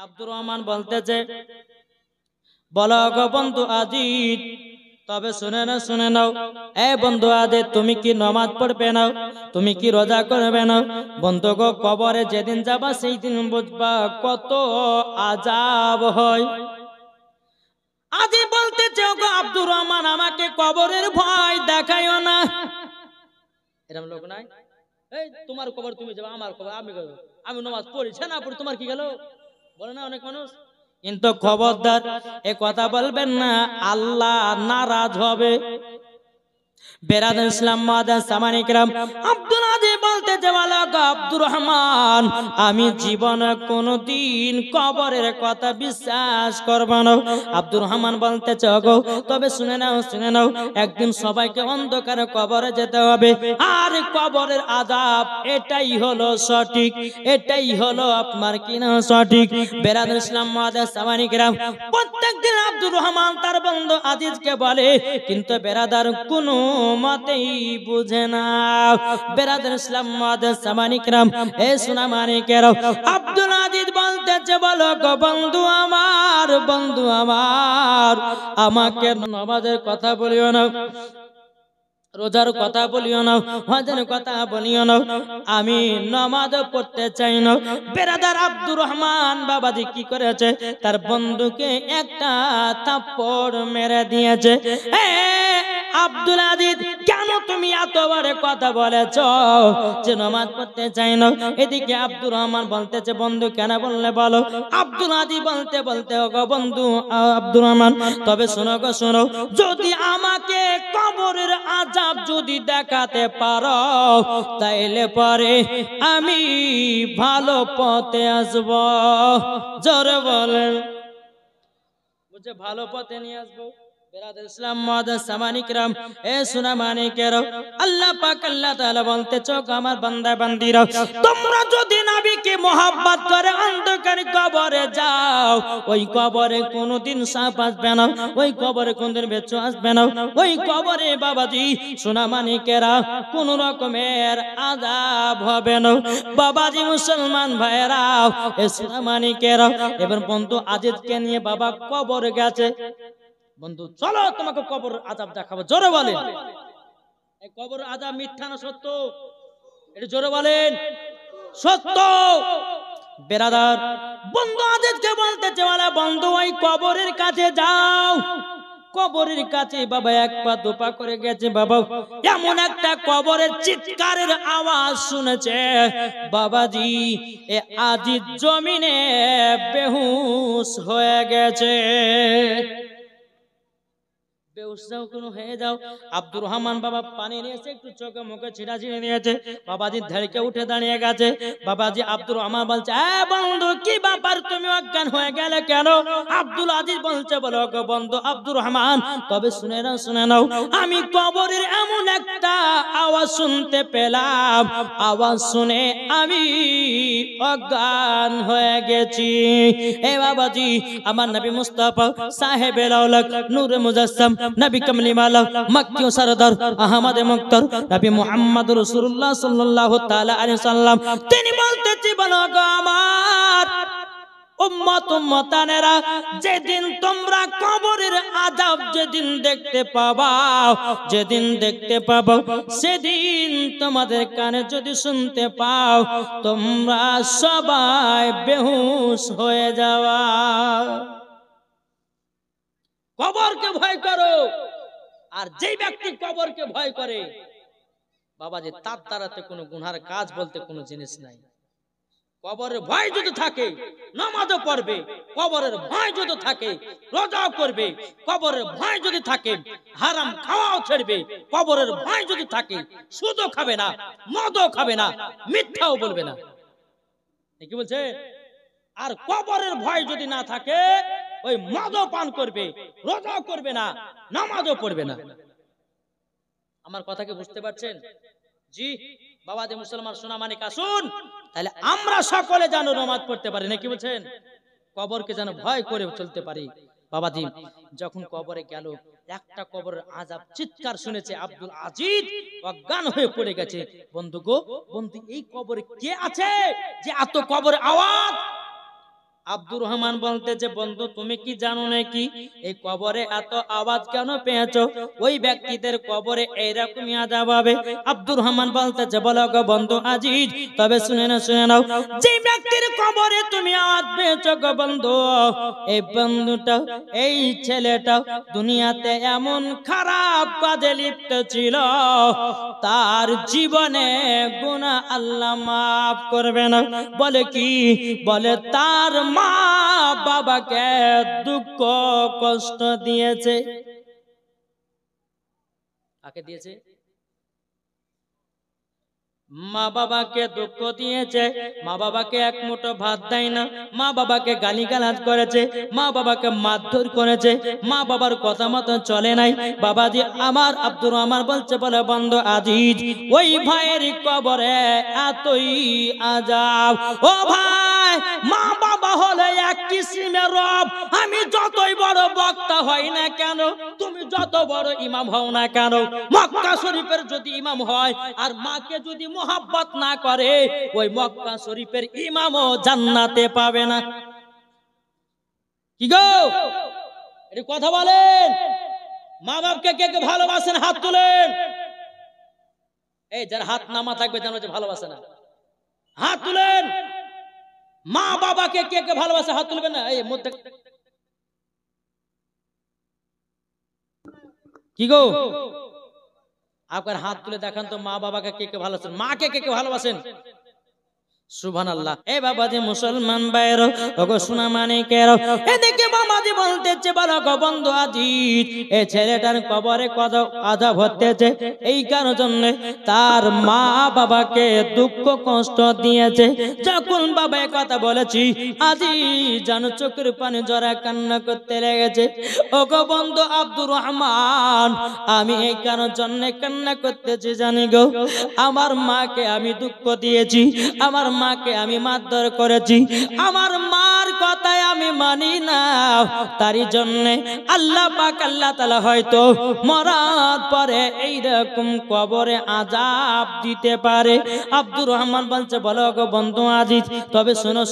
আব্দুর রহমান বলতেছে, বলো গো বন্ধু আজিজ, তবে শুনে নাও, এ বন্ধু আজিজ, তুমি কি নামাজ পড়বে না? তুমি কি রোজা করবে না? বন্ধু গো, কবরে যেদিন যাবা সেই দিন বুঝবা কত আযাব হয়। আজি বলতেছে, গো আব্দুর রহমান, আমাকে কবরের ভয় দেখাইও না। এরকম লোক নাই, এই তোমার কবর তুমি যাবে, আমার কবর আমি যাবো, আমি নামাজ পড়িছে না পড়ি তোমার কি গেল, বলে না অনেক মানুষ। কিন্তু খবরদার এ কথা বলবেন না, আল্লাহ নারাজ হবে। বেরাদার ইসলাম মাদার সামানি کرام, আব্দুল আজিজ বলতেছে, বলো গো আব্দুর রহমান, আমি জীবনে কোনদিন কবরের কথা বিশ্বাস করব না। আব্দুর রহমান বলতেছে, গো তবে শুনে নাও, একদিন সবাইকে অন্ধকারে কবরে যেতে হবে, আর কবরের আযাব এটাই হলো সঠিক, এটাই হলো আপনার কিনা সঠিক। বেরাদার ইসলাম মাদার সামানি کرام, প্রত্যেকদিন আব্দুর রহমান তার বন্ধু আজিজকে বলে, কিন্তু বেরাদার কোনো মতেই বুঝে না। বেরাদার ইসলাম মাদার সামানি کرام, এ সোনা মানিকেরা, আব্দুল আজিজ বলতেছে, বলো গো বন্ধু আমার, আমাকে নামাজের কথা বলিও না, রোজার কথা বলিও না, হজের কথা বলিও না, আমি নামাজ পড়তে চাই না। বেরাদার আব্দুর রহমান বাবাজি কি করেছে, তার বন্ধুকে একটা থাপ্পড় মেরে দিয়েছে। আব্দুল আজিজ, কেন তুমি এত বড় কথা বলেছ যে নামাজ পড়তে চাই না? এদিকে আব্দুর রহমান বলতেছে, বন্ধু কেন বললে বলো। আব্দুল আজিজ বলতে ওগো বন্ধু আব্দুর রহমান, তবে শোনো গো শোনো, যদি আমাকে কবরের আযাব যদি দেখাতে পারো, তাইলে পরে আমি ভালো পথে আসব। জোরে বলেন, বুঝে ভালো পথে নিয়ে আসবো। বেরাদার ইসলাম মাদার সামানি کرام, এ সোনা মানিকেরা, আল্লাহ পাক আল্লাহ তাআলা বলতেছে, আমার বান্দা বান্দীরা, তোমরা যদি নবীকে মহব্বত করে অন্ধকার কবরে যাও, ওই কবরে কোনোদিন সাপ আসবে না, ওই কবরে কোনদিন বেচ্চু আসবে না, ওই কবরে বাবাজি সোনা মানিকেরা কোন রকমের আযাব হবে না। বাবাজি মুসলমান ভাইরা, এ সোনা মানিকেরা, এবার বন্ধু আজিজকে নিয়ে বাবা কবরে গেছে। বন্ধু চলো তোমাকে কবর আযাব দেখাবো, জোরে বলেন। এই কবর আযাব মিথ্যা না সত্য? এটা জোরে বলেন, সত্য। বেরাদার বন্ধু আজিজকে বলতেছে, বলে বন্ধু ওই কবরের কাছে যাও। কবরের কাছে বাবা এক পা দুপা করে গেছে, বাবা এমন একটা কবরের চিৎকারের আওয়াজ শুনেছে, বাবাজি এ আজিজ জমিনে বেহুশ হয়ে গেছে। হয়ে যাও। আব্দুর রহমান বাবা পানি নিয়েছে, একটু চোখে মুখে ছিটা ছিঁড়ে নিয়েছে, বাবাজি ধেড়কে উঠে দাঁড়িয়ে গেছে। বাবাজি আব্দুর রহমান বলছে, বন্ধু কি ব্যাপার, তুমি অজ্ঞান হয়ে গেলে কেন? আব্দুল আজিজ বলছে, বলো গো বন্ধু আব্দুর রহমান, তবে শুনে নাও, আমি কবরের এমন একটা আওয়াজ শুনতে পেলাম, আওয়াজ শুনে আমি অজ্ঞান হয়ে গেছি। এ বাবাজি, আমার নবী মুস্তাফা সাহেবে লাউলাক নূরে মুজাসসাম, নবী কামলি মালা মক্কি ও সরদার আহমদ মুক্তার নবী মুহাম্মদ রাসূলুল্লাহ সাল্লাল্লাহু তাআলা আলাইহি সাল্লাম, তিনি বলতেছি, বলো গো আমার উম্মত উম্মতানেরা, যেদিন তোমরা কবরের আযাব যেদিন দেখতে পাবা, সেদিন তোমাদের কানে যদি শুনতে পাও, তোমরা সবাই বেহুশ হয়ে যাওয়া। কবরকে ভয় করো, আর যেই ব্যক্তি কবরকে ভয় করে বাবাজি তার দ্বারাতে কোনো গুনার কাজ বলতে কোনো জিনিস নাই। কবরের ভয় যদি থাকে নামাজও পড়বে, কবরের ভয় যদি থাকে রোজাও করবে, কবরের ভয় যদি থাকে হারাম খাওয়াও ছেড়বে, কবরের ভয় যদি থাকে সুদও খাবে না, মদও খাবে না, মিথ্যাও বলবে না। কি বলছে? আর কবরের ভয় যদি না থাকে, ওই মদও পান করবে, রোজাও করবে না, নামাজও পড়বে না। আমার কথা কি বুঝতে পারছেন? জি বাবাজি মুসলমান সোনা মানিক, আসুন তাহলে আমরা সকলে যেন নামাজ পড়তে পারি, নাকি বলছেন? কবরকে যেন ভয় করে চলতে পারি। বাবাজি যখন কবরে গেল, একটা কবরের আযাব চিৎকার শুনেছে, আব্দুল আজিজ অজ্ঞান হয়ে পড়ে গেছে। বন্ধু গো বন্ধু, এই কবরে কে আছে যে এত কবরে আওয়াজ? আব্দুর রহমান বলতেছে, বন্ধু তুমি কি জানো নাকি এই কবরে এত আওয়াজ কেন পেয়েছো? ওই ব্যক্তিদের কবরে এইরকমই আযাব হবে। আব্দুর রহমান বলতেছে, বলো গো বন্ধু আজিজ, তবে শুনে নাও, যে ব্যক্তির কবরে তুমি আওয়াজ পেয়েছো গো বন্ধু, এই বন্ধুটা, এই ছেলেটা দুনিয়াতে এমন খারাপ কাজে লিপ্ত ছিল, তার জীবনে গুনাহ আল্লাহ মাফ করবে না। বলে কি? বলে তার মা বাবাকে দুঃখ কষ্ট দিয়েছে। কাকে দিয়েছে? মা বাবাকে দুঃখ দিয়েছে। মা বাবাকে এক মুঠো ভাত দেয় না, মা বাবাকে গালিগালাজ করেছে, মা বাবাকে মারধর করেছে, মা বাবার কথা মতো চলে নাই। বাবাজি আমার আব্দুর রহমান বলছে, বলে বন্ধু আজিজ, ওই ভাইয়ের কবরে এতই আযাব। ও ভাই, মা বাবা হলে এক কিসিমের রব। আমি যতই বড় বক্তা হই না কেন, তুমি যত বড় ইমাম হও না কেন, মক্কা শরীফের যদি ইমাম হয় আর মাকে যদি মোহাব্বত না করে, ওই মক্কা শরীফের ইমামও জান্নাতে পাবে না। কি গো, এটা কথা বলেন। মা বাপকে কে কে ভালোবাসেন হাত তুলেন। এই যার হাত নামা থাকবে জানো যে ভালোবাসে না, হাত তুলেন। মা বাবাকে কে কে ভালোবাসে হাত তুলবেন না। এই মধ্যে কি গো, আপনার হাত তুলে দেখান তো, মা বাবাকে কে কে ভালোবাসেন, মাকে কে কে ভালোবাসেন? সুবহানাল্লাহ। এ বাবাজি মুসলমান ভাইরা, ওগো সোনা মানিকেরা, এদিকে বাবাজি বলতেছে, বলো গো বন্ধু আজিজ, এই ছেলেটার কবরে কত আযাব হতেছে, এই কারণে তার মা বাবাকে দুঃখ কষ্ট দিয়েছে। যখন বাবা কথা বলেছি, আজিজ জানো চোখের পানি জরা কান্না করতে লেগেছে। ওগো বন্ধু আব্দুর রহমান, আমি এই কারণে কান্না করতেছি জানি গো, আমার মাকে আমি দুঃখ দিয়েছি, আমার মাকে আমি মারধর করেছি, আমার মার কথায় আমি মানি না, তারই জন্য আল্লাহ পাক আল্লাহ তাআলা হয়তো মরার পরে এইরকম কবরে আযাব দিতে পারে। আব্দুর রহমান বলছে, বলো গো বন্ধু আজিজ, তবে শোনো,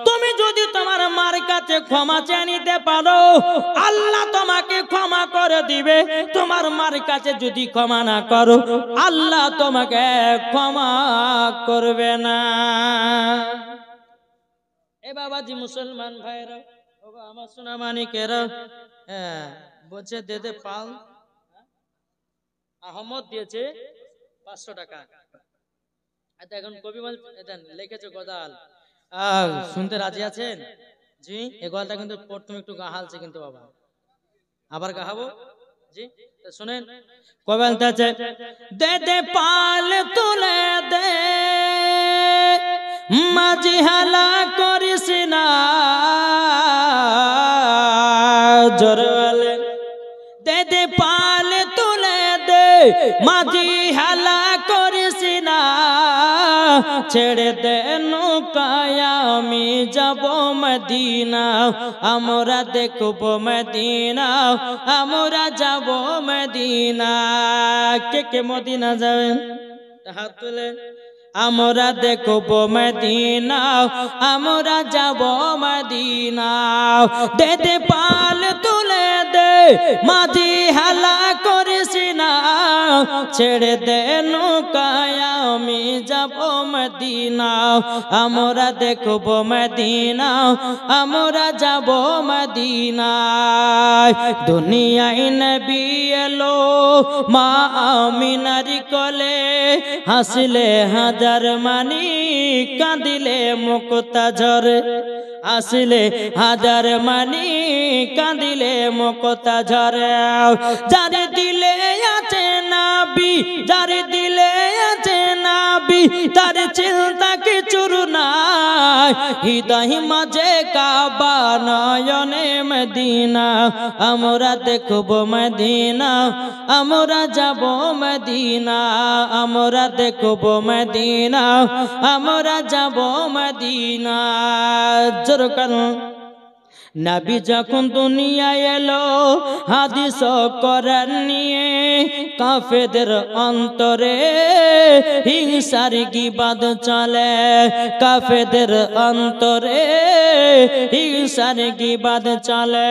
তুমি যদি তোমার মার কাছে ক্ষমা চেয়ে নিতে পারো, আল্লাহ তোমাকে ক্ষমা করে দিবে। তোমার মার কাছে যদি ক্ষমা না করো, আল্লাহ তোমাকে ক্ষমা করবে না। এ বাবাজি মুসলমান ভাইরা, ওগো আমার সোনা মানিকেরা, হ্যাঁ বলছে দে পাল। আহমদ দিয়েছে 500 টাকা। এখন কবি বলতে লিখেছে গজাল, শুনতে রাজি আছেন? জি, এই গজালটা কিন্তু প্রথম একটু গাহালছে কিন্তু বাবা, আবার গাহাবো। জি শুনেন, কবি বলতেছে, দে পাল তুলে দে, মাঝি হালা করিস না, জোরে দে পাল তুলে দে, মাঝি হালা করিস না, ছেড়ে দে নৌকায় আমি যাব মদিনা, আমরা দেখব মদিনা, আমরা যাব মদিনা। কে কে মদিনা যাবেন হাত তুলে। আমরা দেখব মদিনা, আমরা যাব মদিনা, দে পাল তুলে দে, মাঝি হালা করিস না, ছেড়ে দে নৌকায় আমি যাব মদিনা, আমরা দেখব মদিনা, আমরা যাব মদিনা। দুনিয়ায় নবী এলো মা আমিনার কোলে, হাসলে হাজার মানি, কাঁদিলে মুক্তাঝর, আসলে হাজার মানি, কাঁদিলে মুক্তাঝর। যার দিলে আছে নাবি, যার দিলে আছে নাবি, তার চিন্তা কিছুর নাই, হৃদয় মাঝে কাবা, নয়নে মদিনা, আমরা দেখব মদিনা, আমরা যাব মদিনা, আমরা দেখব মদিনা, আমরা যাব মদিনা। জোর করুন নবী যখন দুনিয়ায় এলো হাদিস ও কোরআন নিয়ে কাফেরদের অন্তরে হিংসার গীবাদ চলে কাফেরদের অন্তরে হিংসার গীবাদ চলে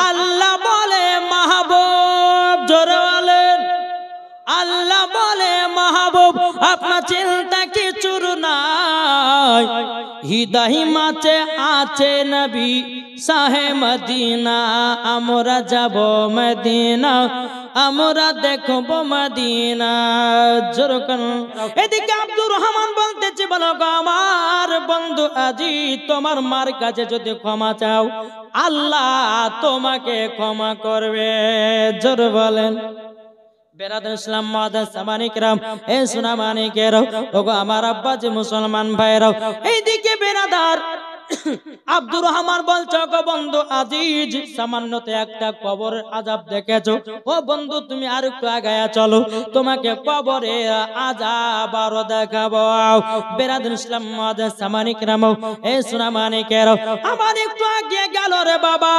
আল্লাহ বলে মাহবুব জোরে বলেন আল্লাহ বলে মাহবুব আপনার চিন্তা কিছুর নাই হৃদয় মাঝে আছে নবী শাহে মদিনা আমরা যাব মদিনা আমরা দেখব মদিনা জোরকান এদিকে আব্দুর রহমান বলতেছে বলো আমার বন্ধু আজি তোমার মার কাছে যদি ক্ষমা চাও আল্লাহ তোমাকে ক্ষমা করবে জোর বলেন বেরাদার ইসলাম মাদার সামানিকরাম এ সোনা মানিকেরাও ওগো আমার আব্বা যে মুসলমান ভাইরাও এইদিকে বেরাদার আব্দুর রহমান বলছো গো বন্ধু আজিজ সামান্যতে একটা কবরের আযাব দেখেছো ও বন্ধু তুমি আর একটু আগায়া চলো তোমাকে কবরে আযাব আরো দেখাবো বেরাদার ইসলাম মাদার সামানিকরাম এ সোনা মানিকেরাও আমার একটু আগে গেল রে বাবা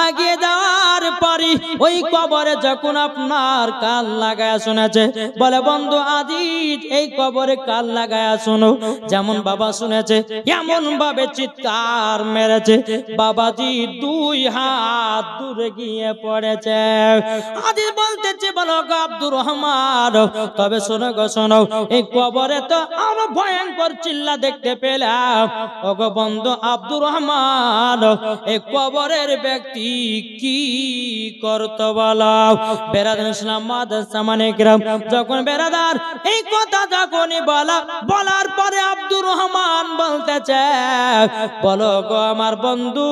আগে যাওয়ার পরে ওই কবরে যখন আপনার কান লাগায়া শুনেছে বলে বন্ধু আজিজ এই কবরে কান লাগায়া শুনো যেমন বাবা শুনেছে এমন ভাবে চিৎকার মেরেছে বাবাজি দুই হাত দূরে গিয়ে পড়েছে আজিজ বলতেছে বলো গো আব্দুর রহমান তবে শোনো গো শোনো এই কবরে তো আরো ভয়ঙ্কর চিল্লা দেখতে পেলাম ওগো বন্ধু আব্দুর রহমান এই কবরের ব্যক্তি কি করতো বলো বেরাদার ইসলাম মাদার সামানিকরাম যখন বেরাদার এই কথা যখনই বলার পরে আব্দুর রহমান বলতেছে বলো গো আমার বন্ধু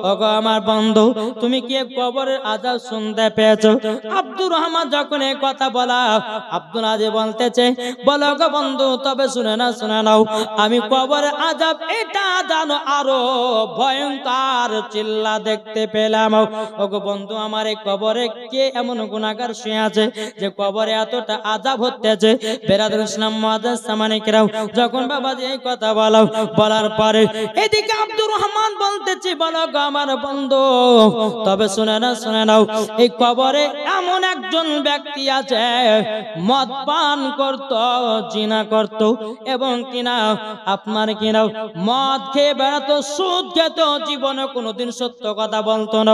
ওগো আমার বন্ধু তুমি কি কবরের আযাব শুনতে পেয়েছো আব্দুর রহমান যখন এই কথা বলা আব্দুল আজিজ বলতেছে বলো গো বন্ধু তবে শুনে নাও আমি কবরের আযাব এটা জানো আরো ভয়ঙ্কর চিল্লা দেখতে পেলাম ওগো বন্ধু আমার এই কবরে কে এমন গুনাহগার শুয়ে আছে যে কবরে এতটা আযাব হতেছে বেরাদার ইসলাম মাদার সামানিকরাম যখন বাবাজি এই কথা বলার পরে এদিকে আব্দুর রহমান বলতেছে বলো গো আমার বন্ধু তবে শুনে নাও এই কবরে এমন একজন ব্যক্তি আছে মদ পান করত জিনা করত এবং কিনা আপনার কিনা মদ খেয়ে বেড়াতো সুদ খেত জীবনে কোনোদিন সত্য কথা বলতো না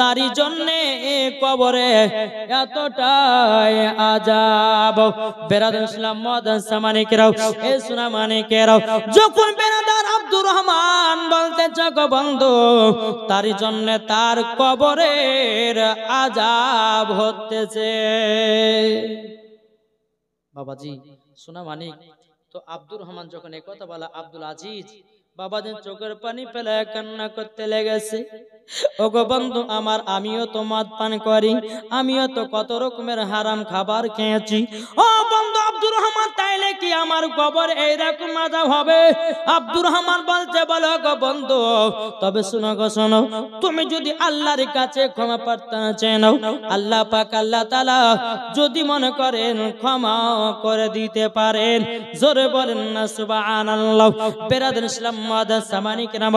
তারই জন্য এই কবরে এতটাই আযাব বেরাদার ইসলাম মাদার সামানিকরাম এ সোনা মানিকেরাও যখন বেরাদার আব্দুর রহমান বলতে গো বন্ধু তারই জন্য তার কবরের আযাব হতেছে বাবাজি সোনা মানিক তো আব্দুর রহমান যখন এই কথা বলা আব্দুল আজিজ বাবাদের চোখের পানি ফেলে কান্না করতে লেগেছে ওগো বন্ধু আমার আমিও তো মদ পান করি আমিও তো কত রকমের হারাম খাবার খেয়েছি ও বন্ধু আব্দুর রহমান তাইলে কি আমার কবর এইরকম আযাব হবে আব্দুর রহমান বলতে বলো গো বন্ধু তবে শুনো গো শোনো তুমি যদি আল্লাহর কাছে ক্ষমা প্রার্থনা চেয়ে আল্লাহ পাক আল্লাহ তাআলা যদি মনে করেন ক্ষমা করে দিতে পারেন জোরে বলেন না সুবহানাল্লাহ বেরাদার ইসলাম মাদার সামানিকরাম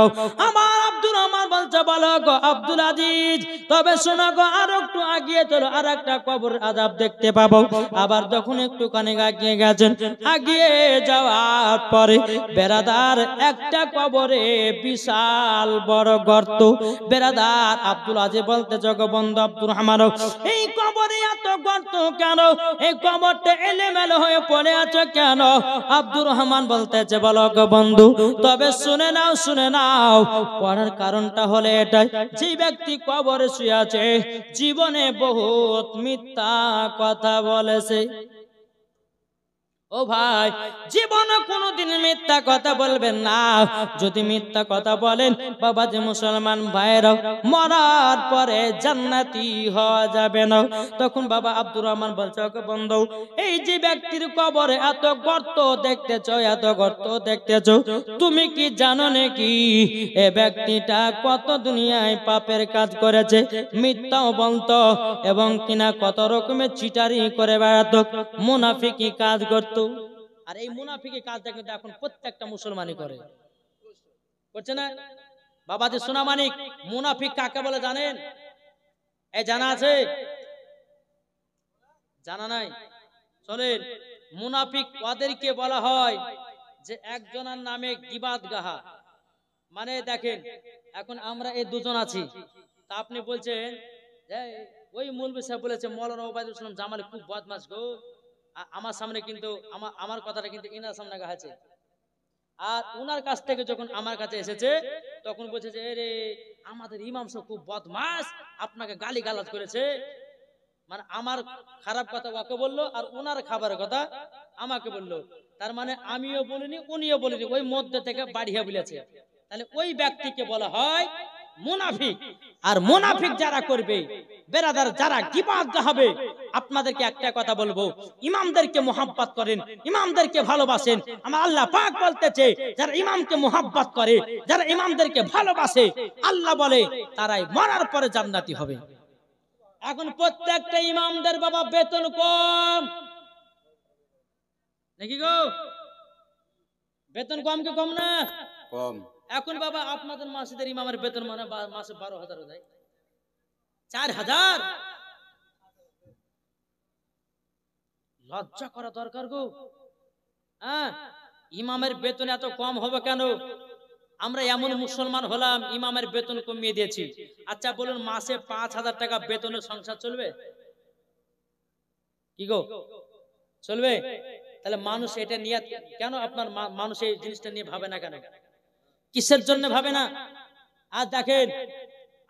আমার আব্দুর রহমান বলতে বলো গো আব্দুল আজিজ তবে শোনো গো আর একটু আগিয়ে চলো আর একটা কবর আযাব দেখতে পাবো আবার যখন একটু কানে আগিয়ে গেছেন আগিয়ে যাওয়ার পরে বেরাদার একটা কবরে বিশাল বড় গর্ত বেরাদার আব্দুল আজিজ বলতে জগবন্ধু আব্দুর রহমান এই কবরে এত গর্ত কেন এই কবরটা এলোমেলো হয়ে পড়ে আছে কেন আব্দুর রহমান বলতেছে বলো গো বন্ধু তবে শুনে নাও পড়ার কারণটা হলে এটাই যে ব্যক্তি কবরে শুয়ে আছে জীবনে বহুত মিথ্যা কথা বলেছে ও ভাই জীবনে কোনোদিন মিথ্যা কথা বলবেন না যদি মিথ্যা কথা বলেন বাবা যে মুসলমান ভাইরা মরার পরে জান্নাতি হওয়া যাবে না তখন বাবা আব্দুর রহমান বলছে ওকে বন্ধু এই যে ব্যক্তির কবরে এত গর্ত দেখতেছো তুমি কি জানো নাকি এই ব্যক্তিটা কত দুনিয়ায় পাপের কাজ করেছে মিথ্যাও বলতো এবং কিনা কত রকমের চিটারি করে বেড়াতো মুনাফিকি কাজ করতো আর এই মুনাফিকি কাজটা কিন্তু এখন প্রত্যেকটা মুসলমানই করছে না বাবাজি সোনামানিক, মুনাফিক কাকে বলে জানেন? এই জানা আছে? জানা নাই? চলেন, মুনাফিক ওদেরকে বলা হয় যে একজনের নামে গিবাত গাহা। মানে দেখেন, এখন আমরা এই দুজন আছি, তা আপনি বলছেন যে ওই মৌলভী সাহেব বলেছে মৌলানা ওবায়দুল ইসলাম জামালি খুব বদমাশ গো, আমার সামনে কিন্তু আমার কথাটা কিন্তু ইনার সামনে গাছে, আর উনার কাছ থেকে যখন আমার কাছে এসেছে তখন বলছে যে রে আমাদের ইমাম সাহেব খুব বদমাশ, আপনাকে গালি গালাজ করেছে। মানে আমার খারাপ কথা ওকে বললো, আর ওনার খাবারের কথা আমাকে বললো। তার মানে আমিও বলিনি, উনিও বলিনি, ওই মধ্যে থেকে বাড়িয়া বলেছে। তাহলে ওই ব্যক্তিকে বলা হয় মুনাফিক। আর মুনাফিক যারা করবে বেরাদার, যারা গীবত হবে, আপনাদেরকে একটা কথা বলবো, ইমামদেরকে মোহাব্বত করেন, ইমামদেরকে ভালোবাসেন। আমার আল্লাহ পাক বলতেছে যারা ইমামকে মোহাব্বত করে, যারা ইমামদেরকে ভালোবাসে, আল্লাহ বলে তারাই মরার পরে জান্নাতি হবে। এখন প্রত্যেকটা ইমামদের বাবা বেতন কম নাকি গো? বেতন কম কি কম না? কম। এখন বাবা আপনাদের মসজিদের ইমামের বেতন মানে মাসে 12,000 দেয়, 4,000। লজ্জা করা দরকার গো। হ্যাঁ, ইমামের বেতন এত কম হবে কেন? আমরা এমন মুসলমান হলাম, ইমামের বেতন কমিয়ে দিয়েছি। আচ্ছা বলুন, মাসে 5,000 টাকা বেতনের সংসার চলবে কি গো? চলবে? তাহলে মানুষ এটা নিয়ে কেন, আপনার মানুষ এই জিনিসটা নিয়ে ভাবে না কেন? কিসের জন্য ভাবে না? আর দেখেন,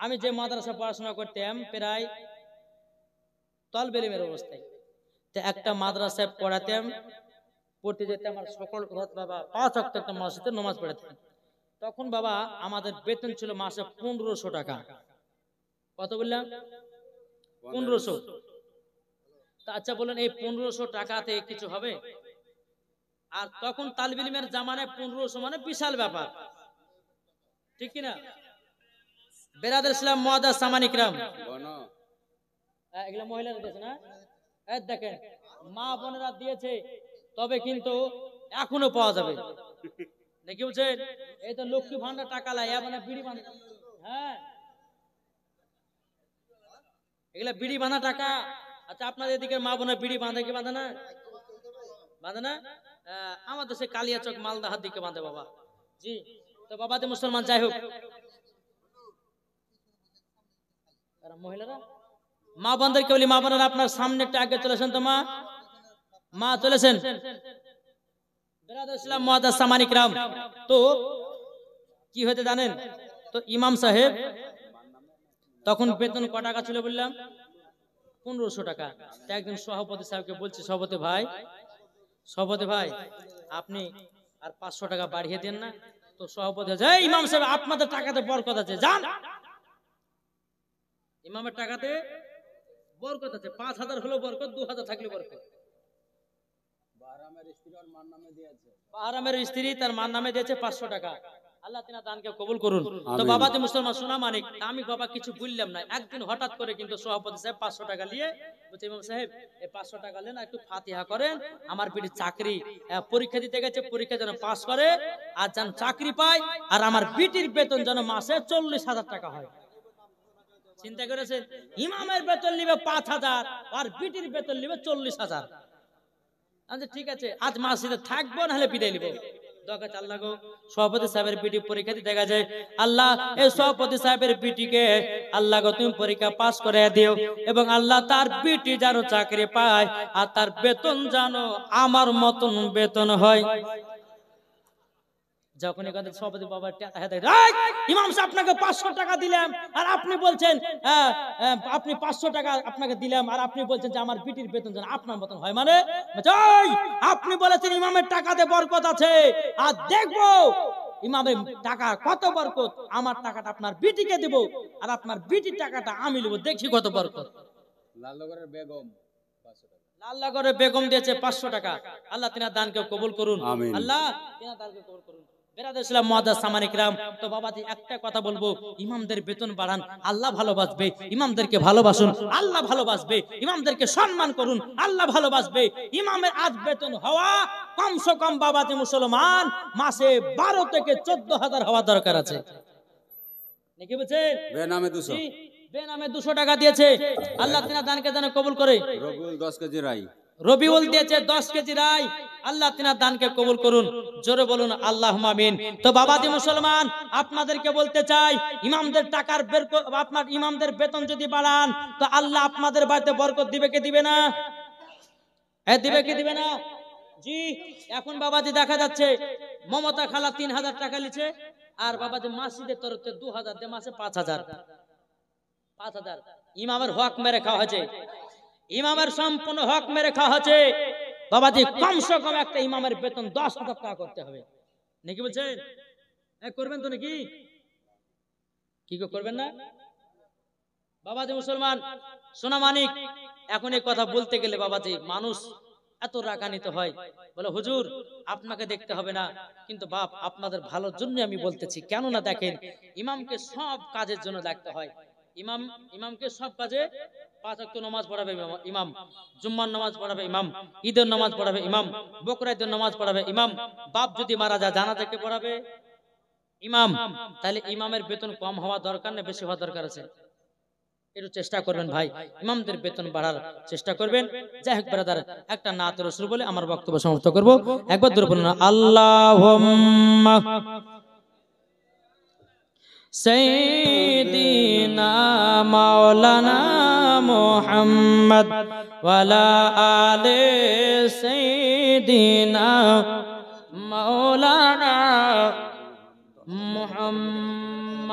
আমি যে মাদ্রাসা পড়াশোনা করতাম প্রায় তলবে ইলমের অবস্থায়, তো একটা মাদ্রাসায় পড়াতাম, পড়তে যেতাম, আর সকল বাবা 5 ওয়াক্ত একটা মসজিদে নামাজ পড়াতাম। তখন বাবা আমাদের বেতন ছিল মাসে 1500 টাকা। কত বললাম? 1500। তা আচ্ছা বলেন, এই 1500 টাকাতে কিছু হবে? আর তখন তালিব ইলমের জামানায় 1500 মানে বিশাল ব্যাপার, ঠিক কিনা? বেরাদার ইসলাম মুআদ্দাস সামানি কিরাম, এগুলা মহিলারা দিয়েছে না? এই দেখেন, মা বোনেরা দিয়েছে, তবে কিন্তু এখনো পাওয়া যাবে নাকি বলছেন? এই তো লক্ষ্মী ভান্ডার টাকা লাই, মানে বিড়ি বাঁধা। হ্যাঁ, এগুলা বিড়ি বাঁধা টাকা। আচ্ছা আপনাদের এদিকে মা বোনের বিড়ি বাঁধে কি বাঁধে না? বাঁধে না? আমাদের সে কালিয়াচক মালদাহার দিকে বাঁধে বাবা। জি, তো বাবাতে মুসলমান, যাই হোক, মহিলারা মা বোনদেরকে বলি, মা বোনেরা আপনার সামনে একটু আগে চলেছেন তো, মা চলেছেন। বেরাদার ইসলাম মুআদ্দাস সামানি কিরাম, তো কি হতে জানেন তো, ইমাম সাহেব তখন বেতন ক টাকা ছিল বললাম? 1500 টাকা। একদিন সভাপতি সাহেবকে বলছি, সভাপতি ভাই আপনি আর 500 টাকা বাড়িয়ে দেন না? তো সভাপতি, ইমাম সাহেব আপনাদের টাকাতে বরকত আছে, যান। ইমামের টাকাতে বরকত আছে, 5,000 হলো বরকত, 2,000 থাকলে বরকত। বাহারামের স্ত্রী তার মার নামে দিয়েছে 500 টাকা। আল্লাহ তিনার দানকে কবুল করুন। তো বাবাতে মুসলমান সোনা মানিক, আমি বাবা কিছু বললাম না। একদিন হঠাৎ করে কিন্তু সভাপতি সাহেব 500 টাকা নিয়ে বলছে, ইমাম সাহেব এই 500 টাকা নেন, একটু ফাতিহা করেন, আমার বিটি চাকরি পরীক্ষা দিতে গেছে, পরীক্ষা যেন পাস করে আর যেন চাকরি পায়, আর আমার বিটির বেতন যেন মাসে 40,000 টাকা হয়। চিন্তা করেছেন? ইমামের বেতন নিবে 5,000 আর বিটির বেতন নিবে 40,000। আচ্ছা ঠিক আছে, আজ মসজিদে থাকবো, নাহলে বিদায় নিব। আল্লাহ গো, সভাপতি সাহেবের বিটি পরীক্ষা দিতে গেছে, আল্লাহ এই সভাপতি সাহেবের বিটিকে আল্লাহ গো তুমি পরীক্ষা পাস করে দিও, এবং আল্লাহ তার বিটি যেন চাকরি পায়, আর তার বেতন যেন আমার মতন বেতন হয়। যখন সভাপতি বাবা ইমাম সাহেব আপনাকে 500 টাকা দিলাম, আর আপনি বলছেন আপনি 500 টাকা আপনাকে দিলাম, আর আপনি বলছেন যে আমার বিটির বেতন যেন আপনার মতন হয়। মানে আপনি বলেছেন ইমামের টাকাতে বরকত আছে, আর দেখবো ইমামের টাকা কত বরকত, আমার টাকাটা আপনার বিটিকে দেব, আর আপনার বিটির টাকাটা আমি নেব, দেখি কত বরকত। লালনগরের বেগম দিয়েছে 500 টাকা। আল্লাহ তিনার দানকে কবুল করুন, আল্লাহ তিনার দানকে কবুল করুন। বেরাদার ইসলাম মুআদ্দাস সামানি কিরাম, তো বাবাজি একটা কথা বলবো, ইমামদের বেতন বাড়ান, আল্লাহ ভালোবাসবে। ইমামদেরকে ভালোবাসুন, আল্লাহ ভালোবাসবে। ইমামদেরকে সম্মান করুন, আল্লাহ ভালোবাসবে। ইমামের আজ বেতন হওয়া কমসে কম বাবাজি মুসলমান মাসে 12 থেকে 14,000 হওয়া দরকার আছে। নাকি বলছে বেনামে 200 বেনামে 200 টাকা দিয়েছে আল্লাহ তিনার দানকে যেন কবুল করে রবিউল 10 কেজি রাই রবিউল দিয়েছে 10 কেজি রাই আল্লাহ তিনার দানকে কবুল করুন জোরে বলুন আল্লাহুম্মা আমিন তো বাবাজি মুসলমান আপনাদেরকে বলতে চাই ইমামদের টাকার আপনার ইমামদের বেতন যদি বাড়ান তো আল্লাহ আপনাদের বাড়িতে বরকত দিবে কি দিবে না দিবে কি দিবে না জি এখন বাবাজি দেখা যাচ্ছে মমতা খালা 3000 টাকা লিছে আর বাবাজি মসজিদের তরফে 2000 দে মাসে 5000 ইমামের হক মেরে খাওয়া হচ্ছে ইমামের সম্পূর্ণ হক মেরে খাওয়া হচ্ছে বাবাজি কমসে কম একটা ইমামের বেতন 10,000 টাকা করতে হবে নাকি বলছেন করবেন তো নাকি কি করবেন না বাবাজি মুসলমান সোনা মানিক এখন এই কথা বলতে গেলে বাবাজি মানুষ এত রাগান্বিত হয় বলে হুজুর আপনাকে দেখতে হবে না কিন্তু বাপ আপনাদের ভালোর জন্য আমি বলতেছি কেন না দেখেন ইমামকে সব কাজের জন্য দেখতে হয় ইমামকে সব কাজে 5 ওয়াক্ত নামাজ পড়াবে ইমাম জুম্মার নামাজ পড়াবে ইমাম ঈদের নামাজ পড়াবে ইমাম বকরা ঈদের নামাজ পড়াবে ইমাম বাপ যদি মারা যায় জানাজা কে পড়াবে ইমাম তাহলে ইমামের বেতন কম হওয়া দরকার না বেশি হওয়া দরকার আছে একটু চেষ্টা করবেন ভাই ইমামদের বেতন বাড়ার চেষ্টা করবেন যাই হোক ব্রাদার একটা নাত রাসূল বলে আমার বক্তব্য সমাপ্ত করব একবার দূর বলুন আল্লাহুম্মা সাইয়্যিদিনা মাওলানা মুহাম্মদ ওয়ালা আলি সাইয়্যিদিনা মাওলানা মুহাম্মদ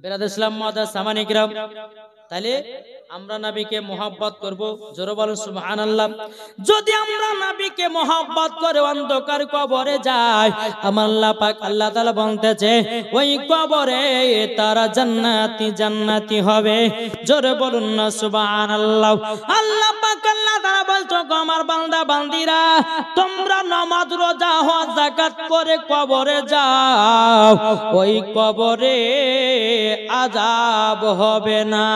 বিরাদ ইসলাম মাদার সামানি কিরাম তাহলে আমরা নবীকে মোহাব্বত করব জোরে বলুন সুবহানাল্লাহ যদি আমরা নবীকে মোহাব্বত করে অন্ধকার কবরে যাই আমার আল্লাহ পাক আল্লাহ তাআলা বলতেছে ওই কবরে তারা জান্নাতি হবে জোরে বলুন না সুবহানাল্লাহ আল্লাহ পাক আল্লাহ তাআলা বলছো আমার বান্দা বান্দিরা তোমরা নামাজ রোজা হজ যাকাত করে কবরে যাও ওই কবরে আযাব হবে না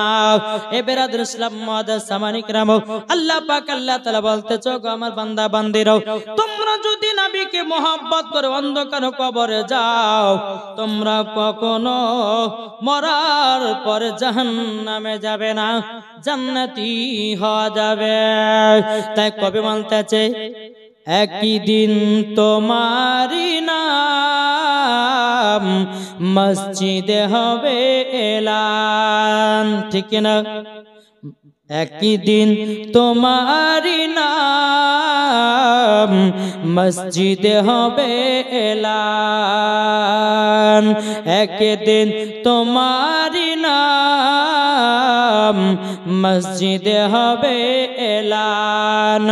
এ বিরাদর ইসলাম মাদার সামানি কিরাম আল্লাহ পাক আল্লাহ তাআলা বলতেছো গো আমার বান্দা বান্দিরা তোমরা যদি নবীকে মোহাব্বত করে অন্ধকার কবরে যাও তোমরা কখনো মরার পরে জাহান্নামে যাবে না জান্নাতি হওয়া যাবে তাই কবি বলতেছে একই দিন তোমারি নাম মসজিদে হবে এলান ঠিক না একই দিন তোমারি নাম মসজিদে হবে এলান একই দিন তোমারি নাম মসজিদে হবে এলান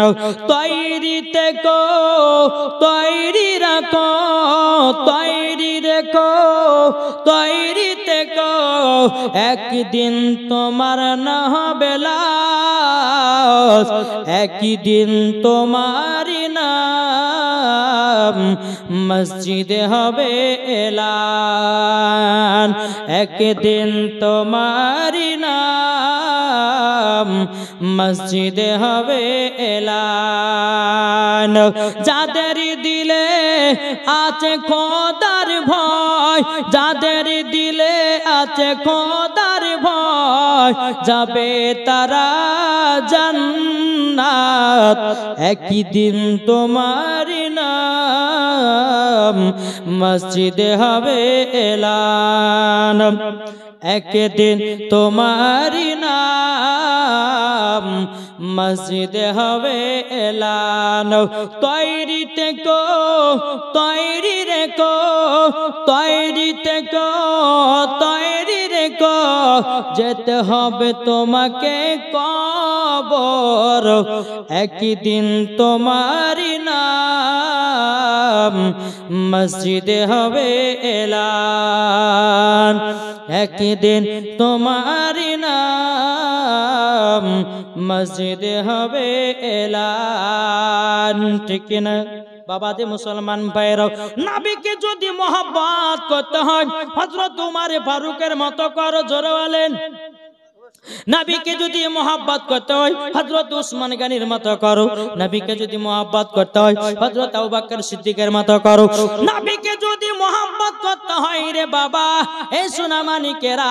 তৈরি থেকো তৈরি রাখো তৈরি রেখো তৈরি থেকো একদিন তোমার না হবে লাশ একদিন তোমারি নাম মসজিদে হবে এলান একদিন তোমারি নাম মসজিদে হবে এলান যাদের দিলে আছে খোদার ভয় যাদের দিলে আছে খোদার ভয় যাবে তারা জান্নাত একই দিন তোমার নাম মসজিদে হবে এলান একদিন তোমারি নাম মসজিদে হবে এলান তৈরি থেকো তৈরি রেখো তৈরি থেকো তৈরি রেখো যেতে হবে তোমাকে কবর একদিন তোমারি নাম মসজিদে হবে এলান একদিন তোমারি নাম মসজিদে হবে এলান ঠিক না বাবাজি মুসলমান ভাইরাও নবীকে যদি মোহাব্বত করতে হয় হযরত উমর ফারুকের মতো করো জোরে বলেন নবীকে যদি মোহাব্বত করতে হয় হযরত উসমান গনির মতো করো, নবীকে যদি মোহাব্বত করতে হয় হযরত আবু বকর সিদ্দিকের মতো করো, নবীকে যদি মোহাব্বত করতে হয় রে বাবা এই সোনামানিকেরা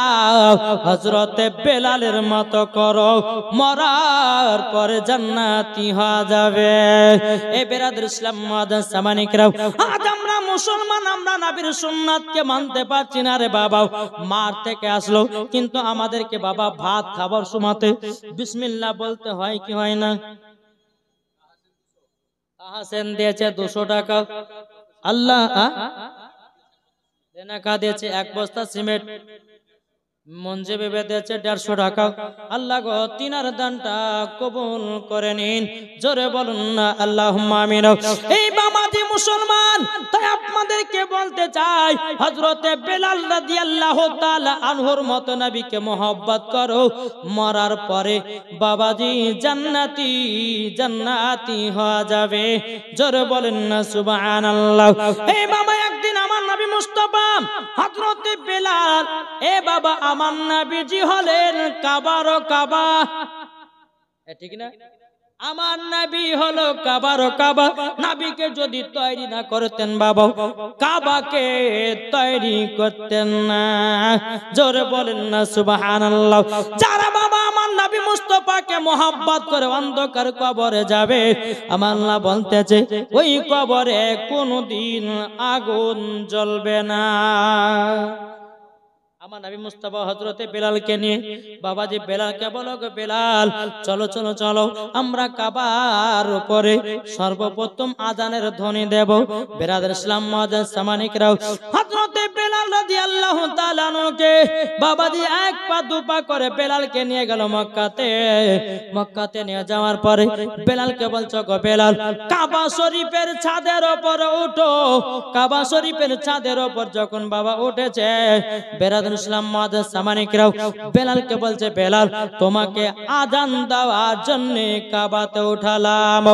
হযরত বেলালের মতো করো, মরার পরে জান্নাতি হয়ে যাবে। এই বেরাদর ইসলাম মুআজ্জাজ সামানিকরা, আজ আমরা মুসলমান, আমরা নবীর সুন্নাতকে মানতে পারছি না রে বাবা। মার থেকে আসলো কিন্তু আমাদেরকে বাবা ভাত খাবার সময়তে বিসমিল্লাহ বলতে হয় কি হয় না? আহসেন দিয়েছে 200 টাকা, আল্লাহ দেনাকা দিয়েছে 1 বস্তা সিমেন্ট, মঞ্জে বেবে দিয়েছে 150 টাকা। আল্লাহ গো তিনার দানটা কবুল করে নিন, জোরে বলুন না আল্লাহুম্মা আমিন। এই বামাদি মুসলমান, তাই আপনাদেরকে বলতে চাই হযরতে বেলাল রাদিয়াল্লাহু তাআলা আনহুর মত নবীকে মোহাব্বত করো, মরার পরে বাবাজি জান্নাতি জান্নাতি হয়ে যাবে, জোরে বলেন না সুবহানাল্লাহ। এই বাবা একদিন আমার নবী মুস্তাফা হযরতে বেলাল, এ বাবা আমার নবীজি হলেন কাবার কাবা, ঠিক না? আমার নবী হলো কাবার কাবা, নবীকে যদি তৈরি না করতেন বাবা কাবাকে তৈরি করতেন না, জোরে বলেন না সুবহানাল্লাহ। যারা বাবা আমার নবী মুস্তাফাকে মোহাব্বত করে অন্ধকার কবরে যাবে, আমার আল্লাহ বলতেছে ওই কবরে কোনদিন আগুন জ্বলবে না। আমার নবী মুস্তাফা হযরতে বেলালকে নিয়ে বাবাজি বেলালকে বলো গো বেলাল চলো চলো চলো আমরা কাবার উপরে সর্বপ্রথম আযানের ধ্বনি দেব। বেরাদার ইসলাম মুআজ্জাজ সামানিকরাও, হযরতে বেলাল রাদিয়াল্লাহু তাআলা আনহুকে বাবাজি 1 পা 2 পা করে বেলালকে নিয়ে গেল মক্কাতে। মক্কাতে নিয়ে যাওয়ার পরে বেলালকে বলছো গো বেলাল কাবা শরীফের ছাদের উপরে ওঠো। কাবা শরীফের ছাদের উপর যখন বাবা উঠেছে, বেরাদার ইসলাম মুআজ্জাজ সামানিকরাও বেলালকে বলছে বেলাল তোমাকে আযান দেওয়ার জন্য কাবাতে উঠালাম।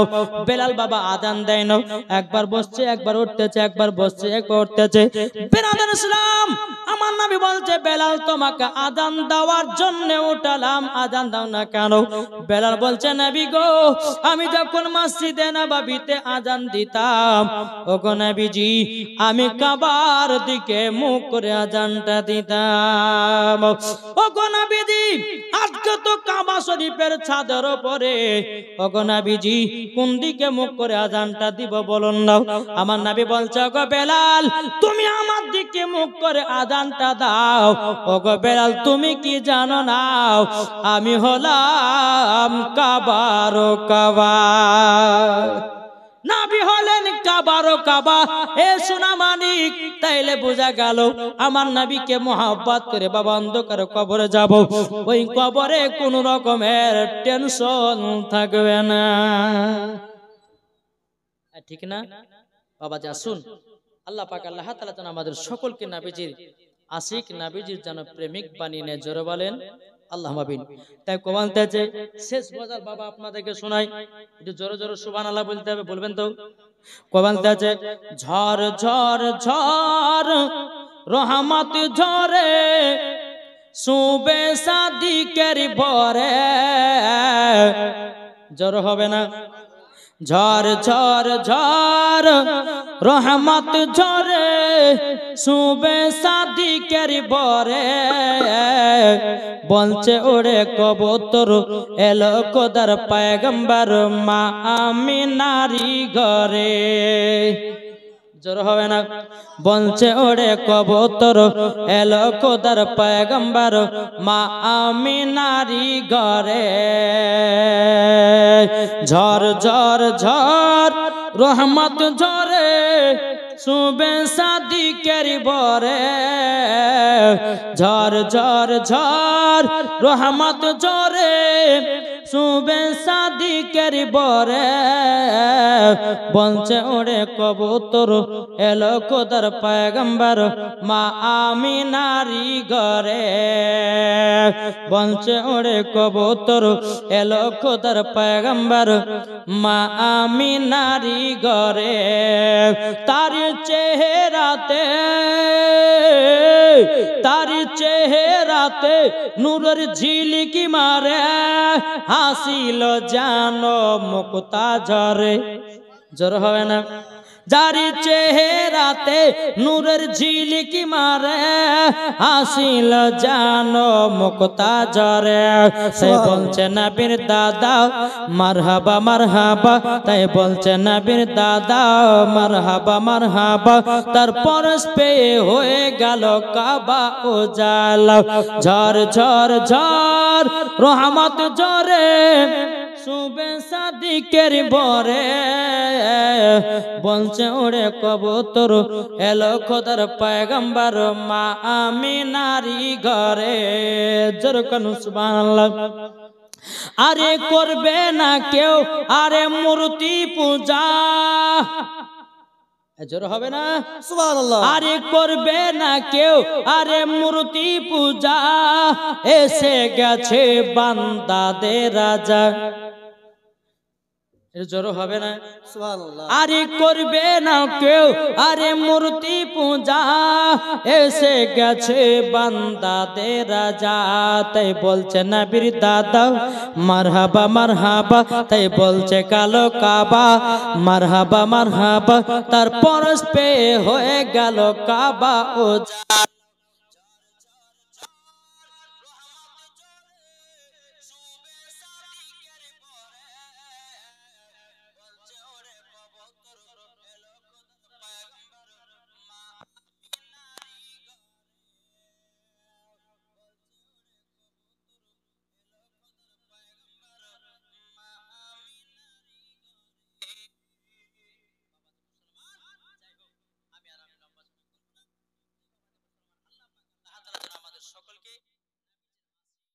বেলাল বাবা আযান দেয় না, একবার বসছে একবার উঠতেছে, একবার বসছে একবার উঠতেছে। বেরাদার ইসলাম আমার নবী বলছে বেলাল তোমাকে আযান দেওয়ার জন্য উঠালাম, আযান দাও না কেন? বেলাল বলছে নবী গো আমি যখন মসজিদে নববীতে আযান দিতাম ওগো নবীজি আমি কাবার দিকে মুখ করে আযানটা দিতাম। ওগো নবীজি আজকে তো কাবা শরীফের ছাদের উপরে, ওগো নবীজি কোন দিকে মুখ করে আযানটা দিব বলুন না? আমার নবী বলছে ওগো বেলাল তুমি আমার দিকে মুখ করে আযানটা দাও। ওগো বেলাল তুমি কি জানো না আমি হলাম কাবার কাবা, নবী হলেন কাবার কাবা। এ সোনা মানিক তাইলে বোঝা গেল আমার নবীকে মোহাব্বত করে বাবা অন্ধকার কবরে যাব, ওই কবরে কোন রকমের টেনশন থাকবে না, ঠিক না বাবা? যা শুন আল্লাহ পাক আল্লাহ তাআলা যেন আমাদের সকলকে নবীজির আশিক নবীজির যেন প্রেমিক বানিয়ে নেয়, জোরে বলেন আল্লাহুম্মা আমিন। তাই কোবালতেছে শেষ গজল বাবা আপনাদেরকে শোনাই, একটু জোরে জোরে সুবহানাল্লাহ বলতে হবে, বলবেন তো? কোবালতেছে ঝড় ঝড় ঝড় রহমত ঝরে সুবে সাদিকের ভরে, জোর হবে না? ঝড় ঝড় ঝড় রহমত ঝরে সুবে সাদিকের ভরে, বলছে ওরে কবুতর এলো খোদার পয়গম্বর মা আমিনারি ঘরে, জোর হবে না? বলছে ওরে কবুতর এলো খোদার পয়গম্বর মা আমিনারি ঘরে, ঝড় ঝড় ঝড় রহমত ঝরে সুবে সাদিকের ভরে, ঝড় ঝড় ঝড় রহমত ঝরে সুবে সাদিকের ভরে, বলছে ওরে কবুতর এলো খোদার পয়গম্বর মা আমিনারি ঘরে, বলছে ওরে কবুতর এলো খোদার পয়গম্বর মা আমিনারি ঘরে, তার চেহারাতে রাতে নূরের ঝিলিকি মারে হাসিল জানো মুক্তা ঝরে জোর হবে না যারি চেহারাতে নূরের ঝিলিকি মারে হাসিল জানো মুক্তা ঝরে সে বলছে নবীর দাদা মারহাবা মারহাবা তাই বলছে নবীর দাদা মারহাবা মারহাবা তার পরশ পেয়ে হয়ে গেল কাবা উজালা ঝড় ঝড় ঝড় রহমত ঝরে সুবে সাদিকের বরে বলছে ওরে কবুতর এলো খোদার পয়গম্বর মা আমিনারি ঘরে জোরকান সুবহানাল্লাহ আরে করবে না কেউ আরে মূর্তি পূজা জোর হবে না সুবহানাল্লাহ আরে করবে না কেউ আরে মূর্তি পূজা এসে গেছে বান্দাদের রাজা জোর হবে না সুবহানাল্লাহ আরে করবে না কেউ আরে মূর্তি পূজা এসে গেছে বান্দাদের রাজা তাই বলছে নবীর দাদা মারহাবা মারহাবা তাই বলছে কালো কাবা মারহাবা মারহাবা তার পরশ পেয়ে হয়ে গেল কাবা ও